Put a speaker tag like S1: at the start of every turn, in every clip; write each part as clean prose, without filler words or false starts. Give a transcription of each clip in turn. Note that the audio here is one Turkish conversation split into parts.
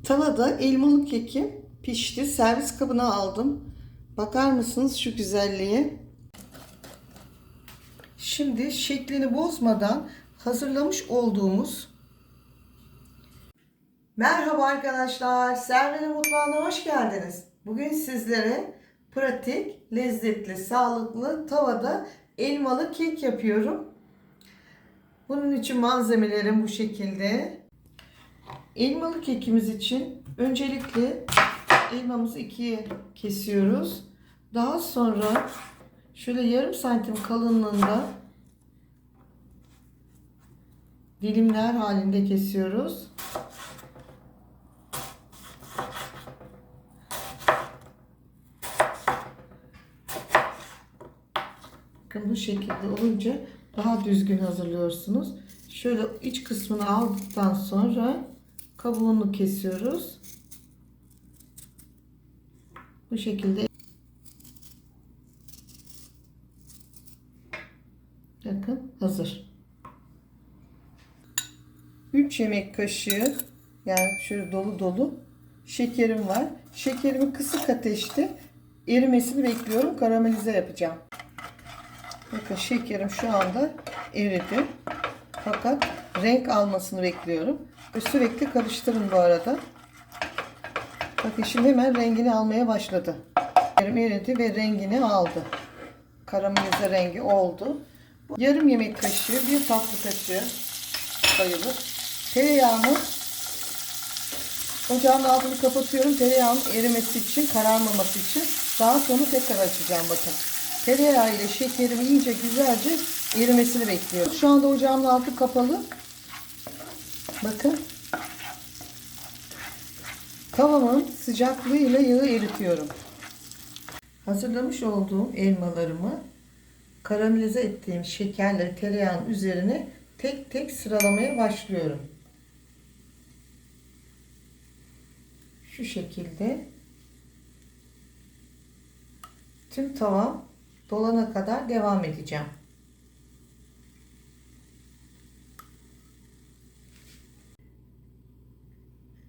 S1: Tavada elmalı kekim pişti. Servis kabına aldım. Bakar mısınız şu güzelliğe? Şimdi şeklini bozmadan hazırlamış olduğumuz... Merhaba arkadaşlar. Servenin mutfağına hoş geldiniz. Bugün sizlere pratik, lezzetli, sağlıklı tavada elmalı kek yapıyorum. Bunun için malzemelerim bu şekilde. Elmalı kekimiz için öncelikle elmamızı ikiye kesiyoruz. Daha sonra şöyle yarım santim kalınlığında dilimler halinde kesiyoruz. Bakın bu şekilde olunca daha düzgün hazırlıyorsunuz. Şöyle iç kısmını aldıktan sonra kabuğunu kesiyoruz. Bu şekilde. Bakın hazır. 3 yemek kaşığı, yani şöyle dolu dolu şekerim var. Şekerimi kısık ateşte erimesini bekliyorum. Karamelize yapacağım. Bakın şekerim şu anda eridi. Fakat renk almasını bekliyorum. Ve sürekli karıştırın bu arada. Bakın şimdi hemen rengini almaya başladı. Şekerim eridi ve rengini aldı. Karamelize rengi oldu. Yarım yemek kaşığı, bir tatlı kaşığı sayılır. Tereyağımı ocağın altını kapatıyorum. Tereyağın erimesi için, kararmaması için. Daha sonra tekrar açacağım bakın. Tereyağı ile şekerim iyice güzelce erimesini bekliyorum. Şu anda ocağın altı kapalı. Bakın. Tavamın sıcaklığı ile yağı eritiyorum. Hazırlamış olduğum elmalarımı karamelize ettiğim şekerleri tereyağın üzerine tek tek sıralamaya başlıyorum. Şu şekilde tüm tavam dolana kadar devam edeceğim.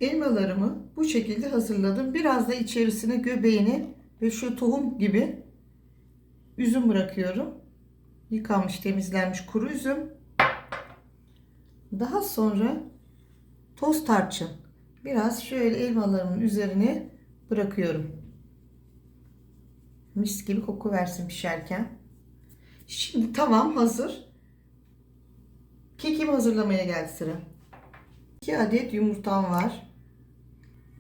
S1: Elmalarımı bu şekilde hazırladım. Biraz da içerisine göbeğini ve şu tohum gibi üzüm bırakıyorum. Yıkanmış, temizlenmiş kuru üzüm. Daha sonra toz tarçın. Biraz şöyle elmalarımın üzerine bırakıyorum. Mis gibi koku versin pişerken. Şimdi tamam, hazır. Kekimi hazırlamaya geldi sıra. 2 adet yumurtam var.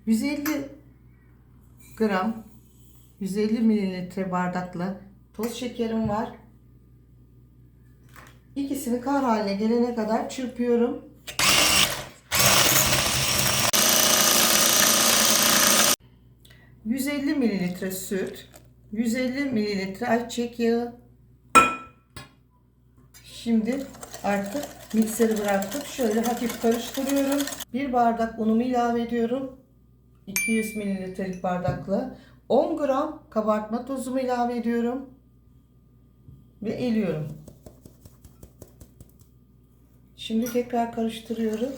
S1: 150 gram 150 mililitre bardakla toz şekerim var. İkisini kar haline gelene kadar çırpıyorum. ...150 mililitre süt, 150 mililitre ayçiçek yağı. Şimdi artık mikseri bıraktım. Şöyle hafif karıştırıyorum. Bir bardak unumu ilave ediyorum. 200 mililitrelik bardakla. 10 gram kabartma tozumu ilave ediyorum. Ve eliyorum. Şimdi tekrar karıştırıyorum.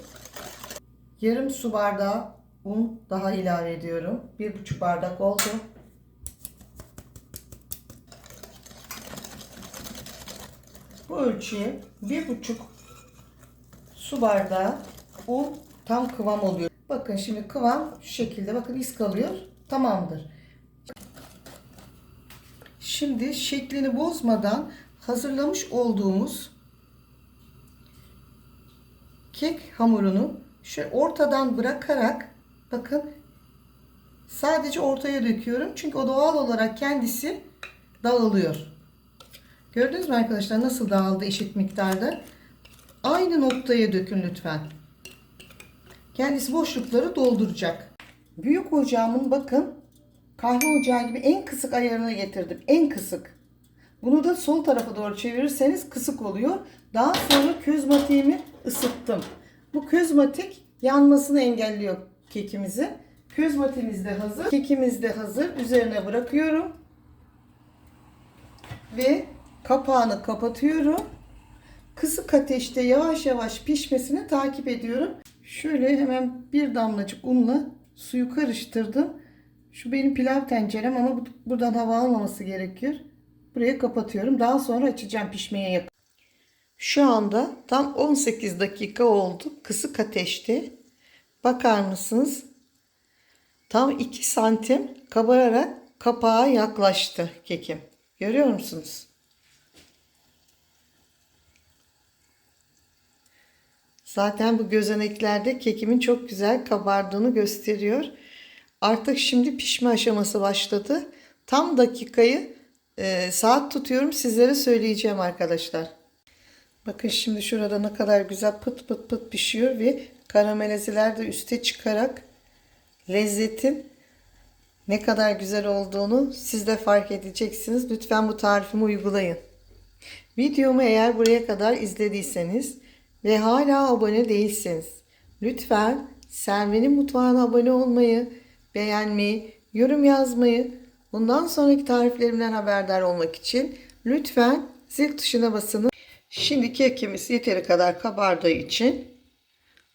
S1: Yarım su bardağı un daha ilave ediyorum. 1,5 bardak oldu. Bu ölçüye 1,5 su bardağı un tam kıvam oluyor. Bakın şimdi kıvam şu şekilde. Bakın iz kalıyor. Tamamdır. Şimdi şeklini bozmadan hazırlamış olduğumuz kek hamurunu şöyle ortadan bırakarak, bakın, sadece ortaya döküyorum. Çünkü o doğal olarak kendisi dağılıyor. Gördünüz mü arkadaşlar nasıl dağıldı eşit miktarda? Aynı noktaya dökün lütfen. Kendisi boşlukları dolduracak. Büyük ocağımın bakın kahve ocağı gibi en kısık ayarına getirdim. En kısık. Bunu da sol tarafa doğru çevirirseniz kısık oluyor. Daha sonra közmatiğimi ısıttım. Bu közmatik yanmasını engelliyor kekimizi. Közmatiğimiz de hazır. Kekimiz de hazır. Üzerine bırakıyorum. Ve kapağını kapatıyorum. Kısık ateşte yavaş yavaş pişmesini takip ediyorum. Şöyle hemen bir damlacık unla Suyu karıştırdım. Şu benim pilav tencerem ama buradan hava almaması gerekiyor. Buraya kapatıyorum. Daha sonra açacağım pişmeye yakın. Şu anda tam 18 dakika oldu. Kısık ateşte. Bakar mısınız? Tam 2 santim kabararak kapağa yaklaştı kekim. Görüyor musunuz? Zaten bu gözeneklerde kekimin çok güzel kabardığını gösteriyor. Artık şimdi pişme aşaması başladı. Tam dakikayı saat tutuyorum, sizlere söyleyeceğim arkadaşlar. Bakın şimdi şurada ne kadar güzel pıt pıt pıt pişiyor ve karamelizeler de üste çıkarak lezzetin ne kadar güzel olduğunu siz de fark edeceksiniz. Lütfen bu tarifimi uygulayın. Videomu eğer buraya kadar izlediyseniz ve hala abone değilseniz lütfen Selvi'nin mutfağına abone olmayı, beğenmeyi, yorum yazmayı, bundan sonraki tariflerimden haberdar olmak için lütfen zil tuşuna basın. Şimdi kekimiz yeteri kadar kabardığı için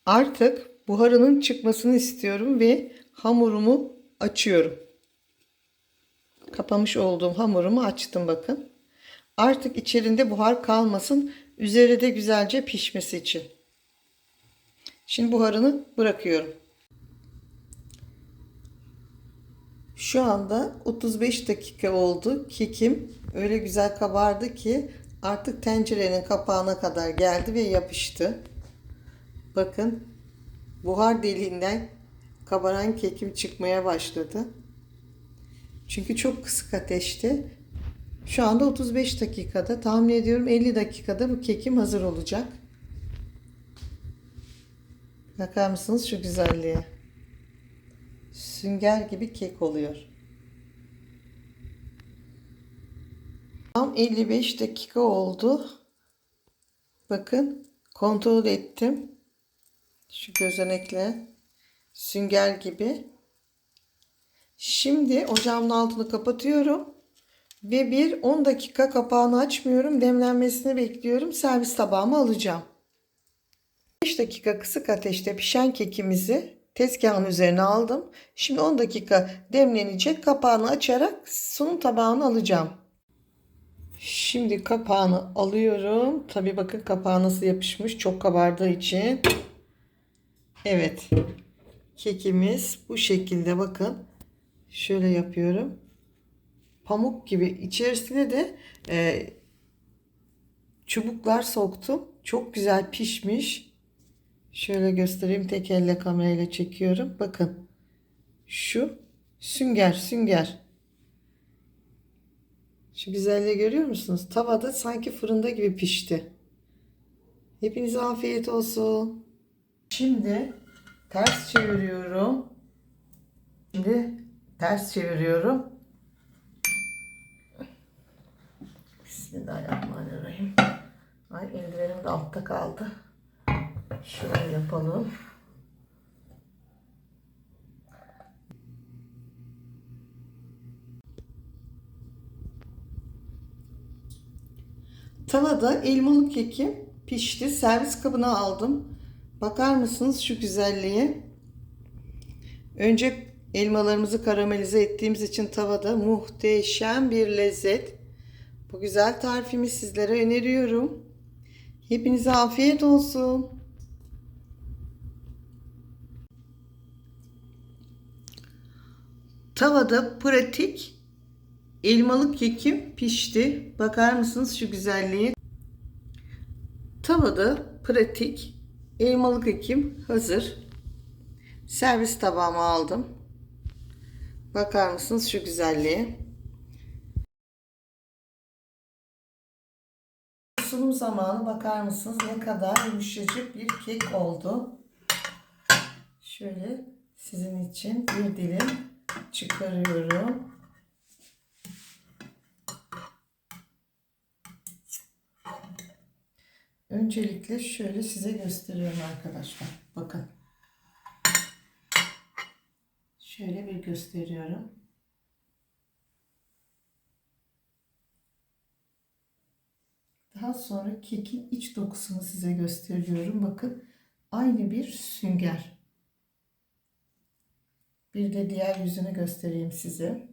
S1: artık buharının çıkmasını istiyorum ve hamurumu açıyorum. Kapamış olduğum hamurumu açtım bakın. Artık içerisinde buhar kalmasın. Üzeri de güzelce pişmesi için. Şimdi buharını bırakıyorum. Şu anda 35 dakika oldu. Kekim öyle güzel kabardı ki artık tencerenin kapağına kadar geldi ve yapıştı. Bakın buhar deliğinden kabaran kekim çıkmaya başladı. Çünkü çok kısık ateşte. Şu anda 35 dakikada, tahmin ediyorum 50 dakikada bu kekim hazır olacak. Bakar mısınız şu güzelliğe? Sünger gibi kek oluyor. Tam 55 dakika oldu. Bakın kontrol ettim. Şu gözenekle sünger gibi. Şimdi ocağımın altını kapatıyorum. Ve bir 10 dakika kapağını açmıyorum. Demlenmesini bekliyorum. Servis tabağıma alacağım. 5 dakika kısık ateşte pişen kekimizi tezgahın üzerine aldım. Şimdi 10 dakika demlenecek. Kapağını açarak sunum tabağına alacağım. Şimdi kapağını alıyorum. Tabi bakın kapağı nasıl yapışmış. Çok kabardığı için. Evet. Kekimiz bu şekilde bakın. Şöyle yapıyorum. Pamuk gibi. İçerisine de çubuklar soktum. Çok güzel pişmiş. Şöyle göstereyim. Tek elle kamerayla çekiyorum. Bakın. Şu sünger sünger. Şu güzelliği görüyor musunuz? Tavada sanki fırında gibi pişti. Hepinize afiyet olsun. Şimdi ters çeviriyorum. Şimdi ters çeviriyorum. Bismillahirrahmanirrahim. Ay eldivenim de altta kaldı. Şöyle yapalım. Tavada elmalı kekim pişti. Servis kabına aldım. Bakar mısınız şu güzelliğe? Önce elmalarımızı karamelize ettiğimiz için tavada muhteşem bir lezzet. Bu güzel tarifimi sizlere öneriyorum. Hepinize afiyet olsun. Tavada pratik elmalı kekim pişti. Bakar mısınız şu güzelliğe? Tavada pratik elmalı kekim hazır. Servis tabağıma aldım. Bakar mısınız şu güzelliğe? Sunum zamanı bakar mısınız ne kadar yumuşacık bir kek oldu. Şöyle sizin için bir dilim çıkarıyorum. Öncelikle şöyle size gösteriyorum arkadaşlar. Bakın. Şöyle bir gösteriyorum. Daha sonra kekin iç dokusunu size gösteriyorum. Bakın aynı bir sünger. Bir de diğer yüzünü göstereyim size.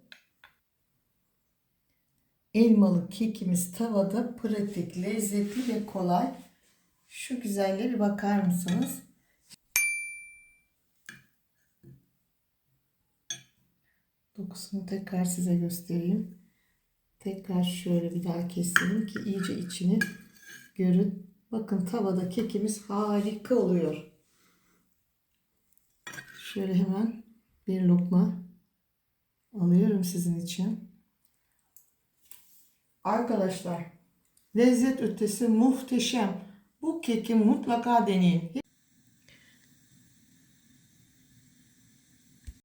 S1: Elmalı kekimiz tavada pratik, lezzetli ve kolay. Şu güzelliğe bir bakar mısınız? Dokusunu tekrar size göstereyim. Tekrar şöyle bir daha keseyim ki iyice içini görün. Bakın tavada kekimiz harika oluyor. Şöyle hemen bir lokma alıyorum sizin için. Arkadaşlar, lezzet ötesi muhteşem. Bu keki mutlaka deneyin.